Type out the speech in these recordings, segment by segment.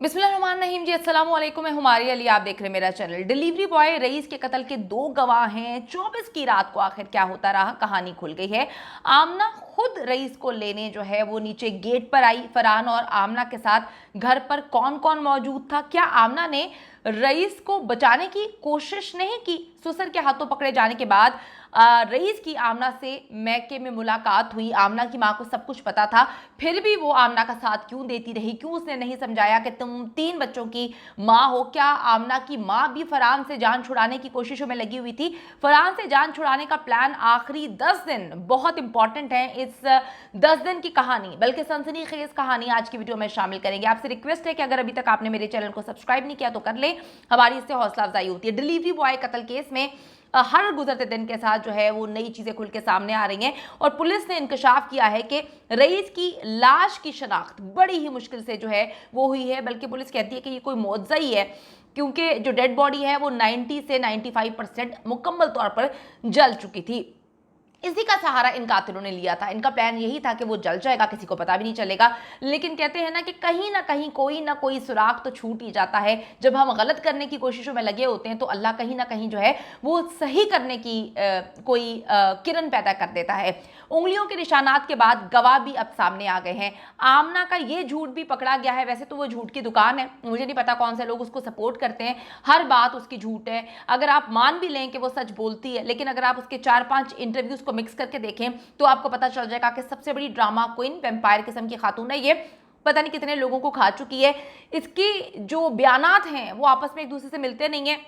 बिस्मिल्लाहिर्रहमानिर्रहीम जी, अस्सलाम वालेकुम। मैं हुमारी अली, आप देख रहे हैं मेरा चैनल। डिलीवरी बॉय रईस के कत्ल के दो गवाह हैं। 24 की रात को आखिर क्या होता रहा, कहानी खुल गई है। आमना खुद रईस को लेने जो है वो नीचे गेट पर आई। फरहान और आमना के साथ घर पर कौन कौन मौजूद था? क्या आमना ने रईस को बचाने की कोशिश नहीं की? सुसर के हाथों पकड़े जाने के बाद रईस की आमना से मैके में मुलाकात हुई। आमना की मां को सब कुछ पता था, फिर भी वो आमना का साथ क्यों देती रही? क्यों उसने नहीं समझाया कि तुम 3 बच्चों की मां हो? क्या आमना की मां भी फरहान से जान छुड़ाने की कोशिशों में लगी हुई थी? फरहान से जान छुड़ाने का प्लान आखिरी 10 दिन बहुत इंपॉर्टेंट है। इस 10 दिन की कहानी, बल्कि सनसनीखेज कहानी आज की वीडियो में शामिल करेंगे। आपसे रिक्वेस्ट है कि अगर अभी तक आपने मेरे चैनल को सब्सक्राइब नहीं किया तो कर ले, हमारी इससे हौसला अफजाई होती है। डिलीवरी बॉय कत्ल केस में हर गुजरते दिन के साथ जो है वो नई चीजें खुल के सामने आ रही हैं और पुलिस ने इंकशाफ किया है कि रईस की लाश की शनाख्त बड़ी ही मुश्किल से जो है वो हुई है। बल्कि पुलिस कहती है कि ये कोई मुआवजा ही है, क्योंकि जो डेड बॉडी है वो 90 से 95% मुकम्मल तौर पर जल चुकी थी। इसी का सहारा इन कातिलों ने लिया था। इनका प्लान यही था कि वो जल जाएगा, किसी को पता भी नहीं चलेगा। लेकिन कहते हैं ना कि कहीं ना कहीं कोई ना कोई सुराग तो छूट ही जाता है। जब हम गलत करने की कोशिशों में लगे होते हैं तो अल्लाह कहीं ना कहीं जो है वो सही करने की कोई किरण पैदा कर देता है। उंगलियों के निशानात के बाद गवाह भी अब सामने आ गए हैं। आमना का ये झूठ भी पकड़ा गया है। वैसे तो वो झूठ की दुकान है, मुझे नहीं पता कौन से लोग उसको सपोर्ट करते हैं। हर बात उसकी झूठ है। अगर आप मान भी लें कि वो सच बोलती है, लेकिन अगर आप उसके 4-5 इंटरव्यूज को मिक्स करके देखें तो आपको पता चल जाएगा कि सबसे बड़ी ड्रामा क्वीन, वैम्पायर किस्म की खातून है ये। पता नहीं कितने लोगों को खा चुकी है। इसकी जो बयानात हैं वो आपस में एक दूसरे से मिलते नहीं है।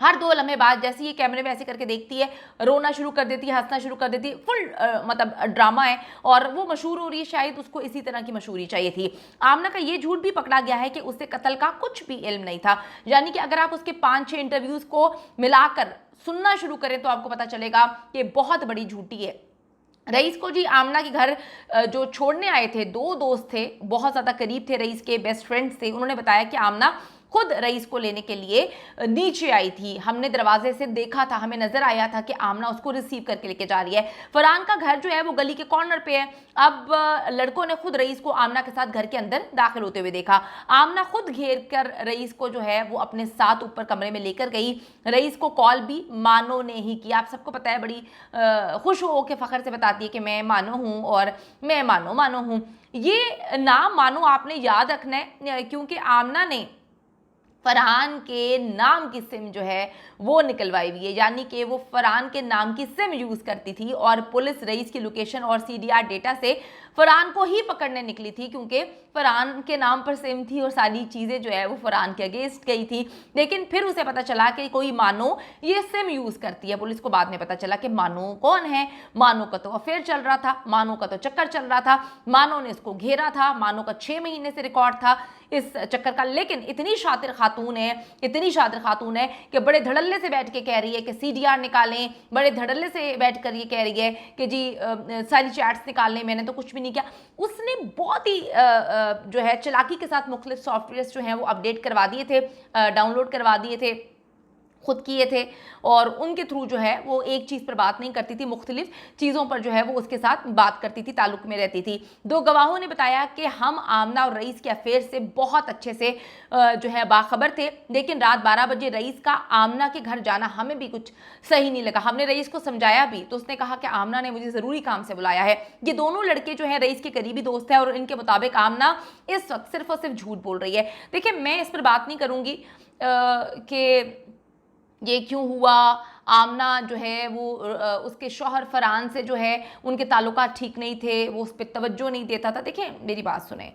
हर 2 लम्हे बाद जैसे ये कैमरे में ऐसे करके देखती है, रोना शुरू कर देती है, हंसना शुरू कर देती है। फुल मतलब ड्रामा है और वो मशहूर हो रही है। शायद उसको इसी तरह की मशहूरी चाहिए थी। आमना का ये झूठ भी पकड़ा गया है कि उसे कत्ल का कुछ भी इल्म नहीं था। यानी कि अगर आप उसके 5-6 इंटरव्यूज को मिलाकर सुनना शुरू करें तो आपको पता चलेगा कि बहुत बड़ी झूठी है। रईस को जी आमना के घर जो छोड़ने आए थे 2 दोस्त थे, बहुत ज़्यादा करीब थे, रईस के बेस्ट फ्रेंड्स थे। उन्होंने बताया कि आमना खुद रईस को लेने के लिए नीचे आई थी। हमने दरवाजे से देखा था, हमें नजर आया था कि आमना उसको रिसीव करके लेके जा रही है। फरहान का घर जो है वो गली के कॉर्नर पे है। अब लड़कों ने खुद रईस को आमना के साथ घर के अंदर दाखिल होते हुए देखा। आमना खुद घेर कर रईस को जो है वो अपने साथ ऊपर कमरे में लेकर गई। रईस को कॉल भी मानो ने ही की। आप सबको पता है, बड़ी खुश हो के फखर से बताती है कि मैं मानो हूँ और मैं मानो मानो हूँ। ये नाम मानो आपने याद रखना है, क्योंकि आमना ने फरहान के नाम की सिम जो है वो निकलवाई हुई है। यानी कि वो फरहान के नाम की सिम यूज करती थी और पुलिस रईस की लोकेशन और सीडीआर डेटा से फरहान को ही पकड़ने निकली थी, क्योंकि फरहान के नाम पर सिम थी और सारी चीज़ें जो है वो फरहान के अगेंस्ट गई थी। लेकिन फिर उसे पता चला कि कोई मानो ये सिम यूज़ करती है। पुलिस को बाद में पता चला कि मानो कौन है। मानो का तो अफेयर चल रहा था, मानो का तो चक्कर चल रहा था, मानो ने इसको घेरा था, मानो का 6 महीने से रिकॉर्ड था इस चक्कर का। लेकिन इतनी शातिर खातून है, इतनी शातिर खातून है कि बड़े धड़ल्ले से बैठ के कह रही है कि सीडीआर निकालें। बड़े धड़ल्ले से बैठ कर ये कह रही है कि जी सारी चैट्स निकाल लें, मैंने तो कुछ भी नहीं किया। उसने बहुत ही जो है चालाकी के साथ मुख्तलिफ सॉफ्टवेयर जो हैं वो अपडेट करवा दिए थे, डाउनलोड करवा दिए थे, खुद किए थे। और उनके थ्रू जो है वो एक चीज़ पर बात नहीं करती थी, मुख्तलिफ चीज़ों पर जो है वो उसके साथ बात करती थी, ताल्लुक में रहती थी। 2 गवाहों ने बताया कि हम आमना और रईस के अफेयर से बहुत अच्छे से जो है बाखबर थे, लेकिन रात 12 बजे रईस का आमना के घर जाना हमें भी कुछ सही नहीं लगा। हमने रईस को समझाया भी तो उसने कहा कि आमना ने मुझे ज़रूरी काम से बुलाया है। ये दोनों लड़के जो है रईस के करीबी दोस्त हैं और इनके मुताबिक आमना इस वक्त सिर्फ और सिर्फ झूठ बोल रही है। देखिए, मैं इस पर बात नहीं करूँगी कि ये क्यों हुआ। आमना जो है वो उसके शौहर फरहान से जो है उनके ताल्लुकात ठीक नहीं थे, वो उस पर तवज्जो नहीं देता था। देखिए, मेरी बात सुने,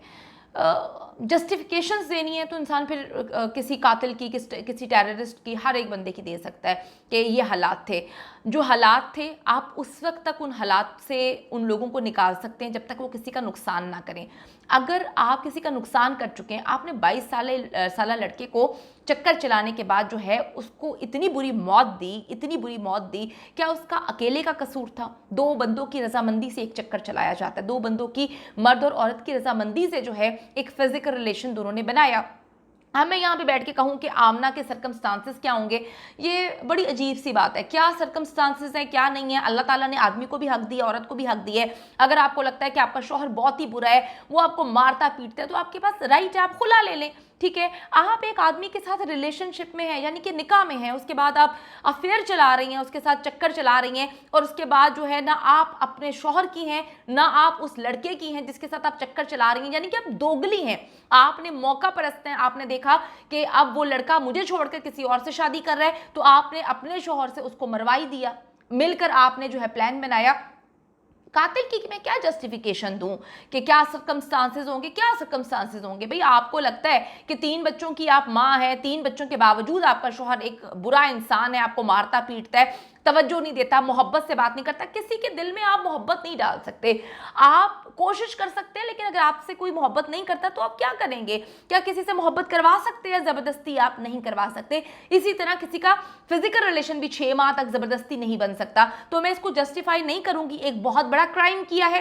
जस्टिफिकेशंस देनी है तो इंसान फिर किसी कातिल की, किसी टेररिस्ट की, हर एक बंदे की दे सकता है कि ये हालात थे। जो हालात थे आप उस वक्त तक उन हालात से उन लोगों को निकाल सकते हैं जब तक वो किसी का नुकसान ना करें। अगर आप किसी का नुकसान कर चुके हैं, आपने 22 साल लड़के को चक्कर चलाने के बाद जो है उसको इतनी बुरी मौत दी, इतनी बुरी मौत दी, क्या उसका अकेले का कसूर था? 2 बंदों की रजामंदी से एक चक्कर चलाया जाता है। 2 बंदों की, मर्द और औरत की रजामंदी से जो है एक फिजिकल रिलेशन दोनों ने बनाया। अब मैं यहाँ पे बैठ के कहूँ कि आमना के सर्कमस्टांसेस क्या होंगे, ये बड़ी अजीब सी बात है। क्या सर्कमस्टांसेस हैं, क्या नहीं है? अल्लाह ताला ने आदमी को भी हक दिया, औरत को भी हक दिया है। अगर आपको लगता है कि आपका शौहर बहुत ही बुरा है, वो आपको मारता पीटता है, तो आपके पास राइट है, आप खुला ले लें। ठीक है, आप एक आदमी के साथ रिलेशनशिप में हैं, यानी कि निकाह में हैं, उसके बाद आप अफेयर चला रही हैं, उसके साथ चक्कर चला रही हैं, और उसके बाद जो है ना आप अपने शौहर की हैं ना आप उस लड़के की हैं जिसके साथ आप चक्कर चला रही हैं, यानी कि आप दोगली हैं। आपने मौका परस्त हैं, आपने देखा कि अब वो लड़का मुझे छोड़कर किसी और से शादी कर रहा है, तो आपने अपने शौहर से उसको मरवाई दिया। मिलकर आपने जो है प्लान बनाया। कातिल की मैं क्या जस्टिफिकेशन दूं कि क्या सर्कमस्टांसेस होंगे, क्या सर्कमस्टांसेस होंगे। भाई आपको लगता है कि 3 बच्चों की आप माँ हैं, 3 बच्चों के बावजूद आपका शौहर एक बुरा इंसान है, आपको मारता पीटता है, तवज्जो नहीं देता, मोहब्बत से बात नहीं करता। किसी के दिल में आप मोहब्बत नहीं डाल सकते। आप कोशिश कर सकते हैं, लेकिन अगर आपसे कोई मोहब्बत नहीं करता तो आप क्या करेंगे? क्या किसी से मोहब्बत करवा सकते हैं? जबरदस्ती आप नहीं करवा सकते। इसी तरह किसी का फिजिकल रिलेशन भी 6 माह तक जबरदस्ती नहीं बन सकता। तो मैं इसको जस्टिफाई नहीं करूंगी। एक बहुत बड़ा क्राइम किया है,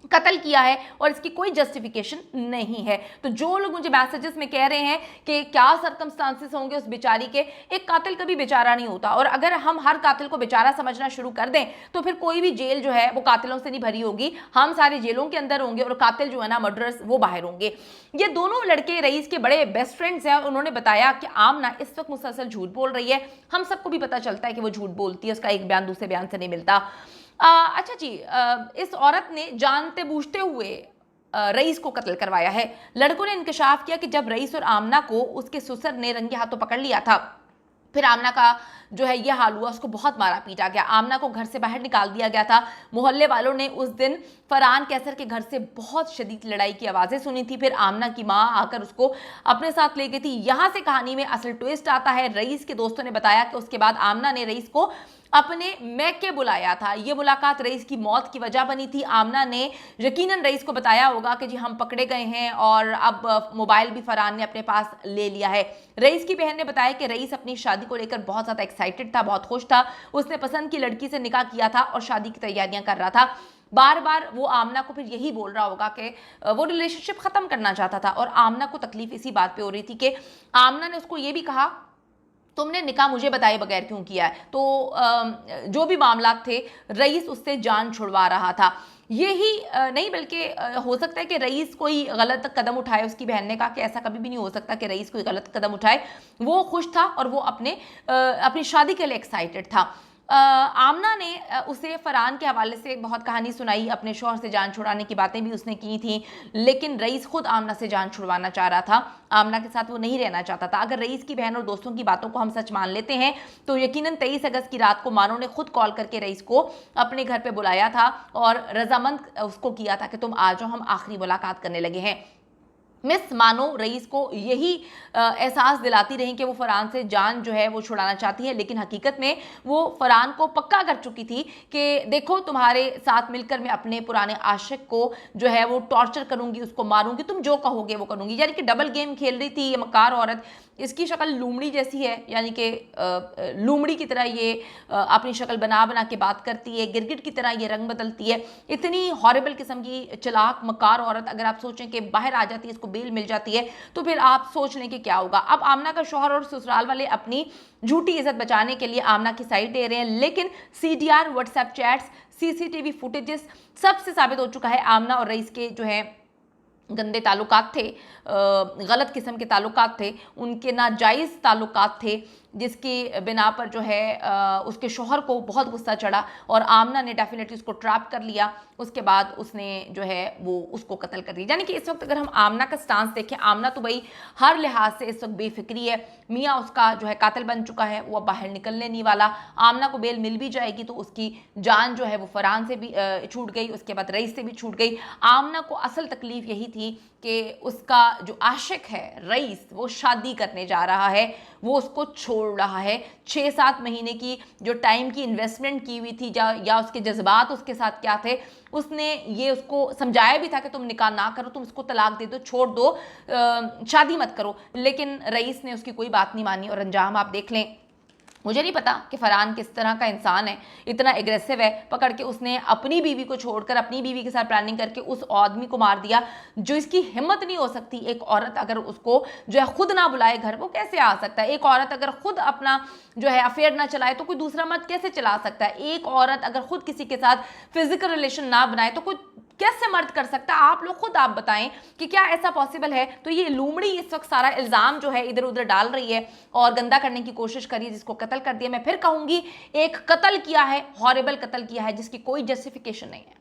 कत्ल किया है, और इसकी कोई जस्टिफिकेशन नहीं है। तो जो लोग मुझे मैसेजेस में कह रहे हैं कि क्या सर्कमस्टांसेस होंगे उस बेचारी के, एक कातिल कभी बेचारा नहीं होता। और अगर हम हर कातिल को बेचारा समझना शुरू कर दें तो फिर कोई भी जेल जो है वो कातिलों से नहीं भरी होगी। हम सारे जेलों के अंदर होंगे और कातिल जो है ना, मर्डरर्स, वो बाहर होंगे। ये दोनों लड़के रईस के बड़े बेस्ट फ्रेंड्स हैं। उन्होंने बताया कि आमना इस वक्त मुसलसल झूठ बोल रही है। हम सबको भी पता चलता है कि वो झूठ बोलती है, उसका एक बयान दूसरे बयान से नहीं मिलता। अच्छा जी, इस औरत ने जानते बूझते हुए रईस को कत्ल करवाया है। लड़कों ने इंकशाफ किया कि जब रईस और आमना को उसके ससुर ने रंगे हाथों पकड़ लिया था, फिर आमना का जो है यह हाल हुआ, उसको बहुत मारा पीटा गया। आमना को घर से बाहर निकाल दिया गया था। मोहल्ले वालों ने उस दिन फरहान कैसर के घर से बहुत शदीद लड़ाई की आवाज़ें सुनी थी। फिर आमना की माँ आकर उसको अपने साथ ले गई थी। यहाँ से कहानी में असल ट्विस्ट आता है। रईस के दोस्तों ने बताया कि उसके बाद आमना ने रईस को अपने मैके बुलाया था। ये मुलाकात रईस की मौत की वजह बनी थी। आमना ने यकीनन रईस को बताया होगा कि जी हम पकड़े गए हैं, और अब मोबाइल भी फरहान ने अपने पास ले लिया है। रईस की बहन ने बताया कि रईस अपनी शादी को लेकर बहुत ज़्यादा एक्साइटेड था, बहुत खुश था। उसने पसंद की लड़की से निकाह किया था और शादी की तैयारियां कर रहा था। बार बार वो आमना को फिर यही बोल रहा होगा कि वो रिलेशनशिप ख़त्म करना चाहता था, और आमना को तकलीफ इसी बात पे हो रही थी कि आमना ने उसको ये भी कहा, तुमने निकाह मुझे बताए बगैर क्यों किया है। तो जो भी मामला थे, रईस उससे जान छुड़वा रहा था। यही नहीं बल्कि हो सकता है कि रईस कोई गलत कदम उठाए। उसकी बहन ने कहा कि ऐसा कभी भी नहीं हो सकता कि रईस कोई गलत कदम उठाए। वो खुश था और वो अपनी शादी के लिए एक्साइटेड था। आमना ने उसे फरहान के हवाले से बहुत कहानी सुनाई, अपने शौहर से जान छुड़ाने की बातें भी उसने की थी, लेकिन रईस खुद आमना से जान छुड़वाना चाह रहा था। आमना के साथ वो नहीं रहना चाहता था। अगर रईस की बहन और दोस्तों की बातों को हम सच मान लेते हैं तो यकीनन 23 अगस्त की रात को मानो ने खुद कॉल करके रईस को अपने घर पे बुलाया था और रजामंद उसको किया था कि तुम आ जाओ, हम आखिरी मुलाकात करने लगे हैं। मिस मानो रईस को यही एहसास दिलाती रही कि वो फरहान से जान जो है वो छुड़ाना चाहती है, लेकिन हकीकत में वो फरहान को पक्का कर चुकी थी कि देखो तुम्हारे साथ मिलकर मैं अपने पुराने आशिक को जो है वो टॉर्चर करूंगी, उसको मारूंगी, तुम जो कहोगे वो करूंगी। यानी कि डबल गेम खेल रही थी ये मकार औरत। इसकी शक्ल लूमड़ी जैसी है, यानी कि लूमड़ी की तरह ये अपनी शक्ल बना बना के बात करती है, गिरगिट की तरह ये रंग बदलती है। इतनी हॉरिबल किस्म की चालाक मकार औरत अगर आप सोचें कि बाहर आ जाती है, इसको बेल मिल जाती है, तो फिर आप सोच लें कि क्या होगा। अब आमना का शौहर और ससुराल वाले अपनी झूठी इज्जत बचाने के लिए आमना की साइड दे रहे हैं, लेकिन CDR, WhatsApp chats, CCTV footages सबसे साबित हो चुका है आमना और रईस के जो है गंदे ताल्लुकात थे, गलत किस्म के ताल्लुकात थे, उनके नाजायज़ ताल्लुकात थे, जिसकी बिना पर जो है उसके शौहर को बहुत गुस्सा चढ़ा और आमना ने डेफिनेटली उसको ट्रैप कर लिया। उसके बाद उसने जो है वो उसको कत्ल कर दिया। यानी कि इस वक्त अगर हम आमना का स्टांस देखें, आमना तो भाई हर लिहाज से इस वक्त बेफिक्री है। मियाँ उसका जो है कातिल बन चुका है, वो अब बाहर निकलने नहीं वाला। आमना को बेल मिल भी जाएगी तो उसकी जान जो है वो फरहान से भी छूट गई, उसके बाद रईस से भी छूट गई। आमना को असल तकलीफ यही थी कि उसका जो आशिक है रईस, वो शादी करने जा रहा है, वो उसको छोड़ रहा है। 6-7 महीने की जो टाइम की इन्वेस्टमेंट की हुई थी या उसके जज्बात उसके साथ क्या थे, उसने ये उसको समझाया भी था कि तुम निकाह ना करो, तुम उसको तलाक दे दो, छोड़ दो, शादी मत करो। लेकिन रईस ने उसकी कोई बात नहीं मानी और अंजाम आप देख लें। मुझे नहीं पता कि फरहान किस तरह का इंसान है, इतना एग्रेसिव है। पकड़ के उसने अपनी बीवी को छोड़कर अपनी बीवी के साथ प्लानिंग करके उस आदमी को मार दिया जो इसकी हिम्मत नहीं हो सकती। एक औरत अगर उसको जो है खुद ना बुलाए घर, वो कैसे आ सकता है? एक औरत अगर खुद अपना जो है अफेयर ना चलाए तो कोई दूसरा मर्द कैसे चला सकता है? एक औरत अगर खुद किसी के साथ फिजिकल रिलेशन ना बनाए तो कोई कैसे मर्द कर सकता है? आप लोग खुद आप बताएं कि क्या ऐसा पॉसिबल है? तो ये लूमड़ी इस वक्त सारा इल्जाम जो है इधर उधर डाल रही है और गंदा करने की कोशिश करी है, जिसको कत्ल कर दिया। मैं फिर कहूंगी, एक कत्ल किया है, हॉरिबल कत्ल किया है, जिसकी कोई जस्टिफिकेशन नहीं है।